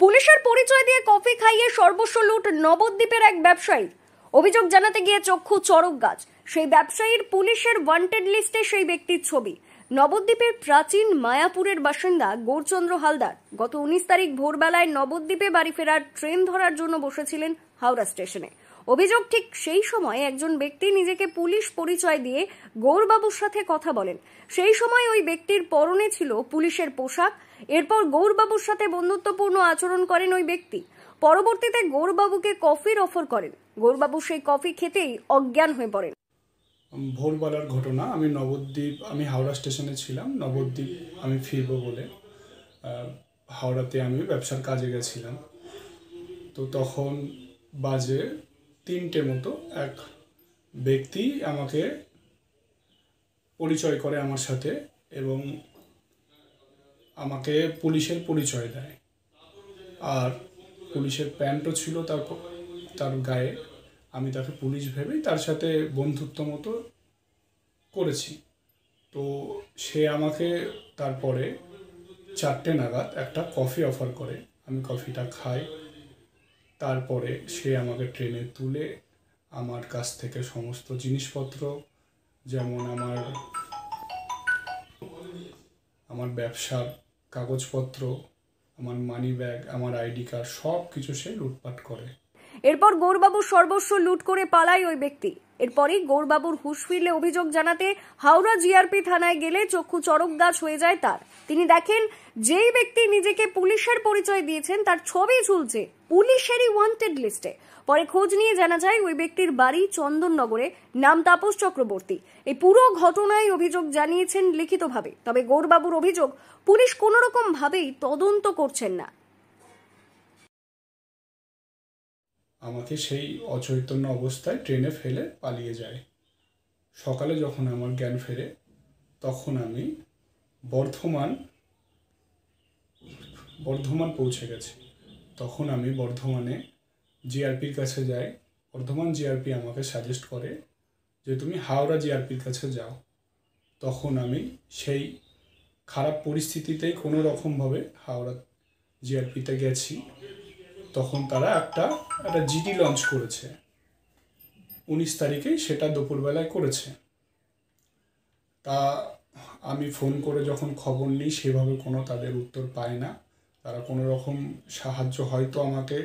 পুলিশের পরিচয় দিয়ে কফি খাইয়ে সর্বস্ব লুট নবদ্বীপের এক ব্যবসায়ী। অভিযোগ জানাতে গিয়ে চক্ষু চড়ক গাছ। সেই ব্যবসায়ীর পুলিশের ওয়ান্টেড লিস্টে সেই ব্যক্তির ছবি। নবদ্বীপের প্রাচীন মায়াপুরের বাসিন্দা গৌরচন্দ্র হালদার গত 19 তারিখ ভোরবেলায় নবদ্বীপে বাড়ি ফেরার ট্রেন ধরার জন্য বসেছিলেন হাওড়া স্টেশনে। অভিযোগ, ঠিক সেই সময় একজন ব্যক্তি নিজেকে পুলিশ পরিচয় দিয়ে গৌরবাবুর সাথে কথা বলেন। সেই সময় ওই ব্যক্তির পরনে ছিল পুলিশের পোশাক। এরপর গৌরবাবুর সাথে বন্ধুত্বপূর্ণ আচরণ করেন ওই ব্যক্তি। পরবর্তীতে গৌরবাবুকে কফির অফার করেন। গৌরবাবু সেই কফি খেতেই অজ্ঞান হয়ে পড়েন। ভোরবেলার ঘটনা। আমি হাওড়া স্টেশনে ছিলাম। নবদ্বীপ আমি ফিরবো বলে হাওড়াতে আমি ব্যবসার কাজে গেছিলাম। তো তখন বাজে 3টে মতো এক ব্যক্তি আমাকে পরিচয় করে আমার সাথে এবং আমাকে পুলিশের পরিচয় দেয়। আর পুলিশের প্যান্টও ছিল তার গায়ে। আমি তাকে পুলিশ ভেবেই তার সাথে বন্ধুত্ব মতো করেছি। তো সে আমাকে তারপরে 4টে নাগাদ একটা কফি অফার করে। আমি কফিটা খাই। তারপরে সে আমাকে ট্রেনে তুলে আমার কাছ থেকে সমস্ত জিনিসপত্র, যেমন আমার ব্যবসার কাগজপত্র, আমার মানি ব্যাগ, আমার আইডি কার্ড সব কিছু সে লুটপাট করে। এরপর গৌরবাবুর সর্বস্ব লুট করে পালায় ওই ব্যক্তি। এরপরই গৌরবাবুর হুঁশ ফিরলে অভিযোগ জানাতে হাওড়া জিআরপি থানায় গেলে চক্ষু চড়ক গাছ হয়ে যায় তার। তিনি দেখেন যেই ব্যক্তি নিজেকে পুলিশের পরিচয় দিয়েছেন তার ছবি ঝুলছে পুলিশেরই ওয়ান্টেড লিস্টে। পরে খোঁজ নিয়ে জানা যায় ওই ব্যক্তির বাড়ি চন্দননগরে, নাম তাপস চক্রবর্তী। এই পুরো ঘটনায় অভিযোগ জানিয়েছেন লিখিতভাবে। তবে গৌরবাবুর অভিযোগ, পুলিশ কোনো রকম ভাবেই তদন্ত করছেন না। আমাকে সেই অচৈতন্য অবস্থায় ট্রেনে ফেলে পালিয়ে যায়। সকালে যখন আমার জ্ঞান ফেরে তখন আমি বর্ধমান পৌঁছে গেছি। তখন আমি বর্ধমানে জিআরপির কাছে যাই। বর্ধমান জিআরপি আমাকে সাজেস্ট করে যে তুমি হাওড়া জিআরপির কাছে যাও। তখন আমি সেই খারাপ পরিস্থিতিতেই কোনো রকমভাবে হাওড়া জিআরপিতে গেছি। তখন তারা একটা জিডি লঞ্চ করেছে। 19 তারিখেই সেটা দুপুরবেলায় করেছে। তা আমি ফোন করে যখন খবর নিই সেভাবে কোনো তাদের উত্তর পায় না। তারা কোনো রকম সাহায্য হয়তো আমাকে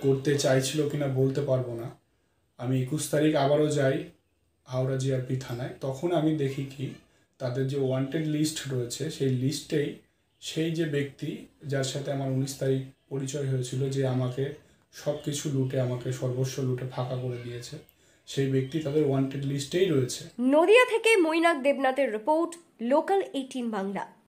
করতে চাইছিল কিনা বলতে পারবো না। আমি 21 তারিখ আবারও যাই হাওড়া জিআরপি থানায়। তখন আমি দেখি কি তাদের যে ওয়ান্টেড লিস্ট রয়েছে সেই লিস্টেই সেই যে ব্যক্তি যার সাথে আমার 19 তারিখ পরিচয় হয়েছিল, যে আমাকে সব কিছু লুটে, আমাকে সর্বস্ব লুটে ফাঁকা করে দিয়েছে, সেই ব্যক্তি তাদের ওয়ান্টেড লিস্টেই রয়েছে। নদিয়া থেকে মৈনাক দেবনাথের রিপোর্ট, লোকাল 18 বাংলা।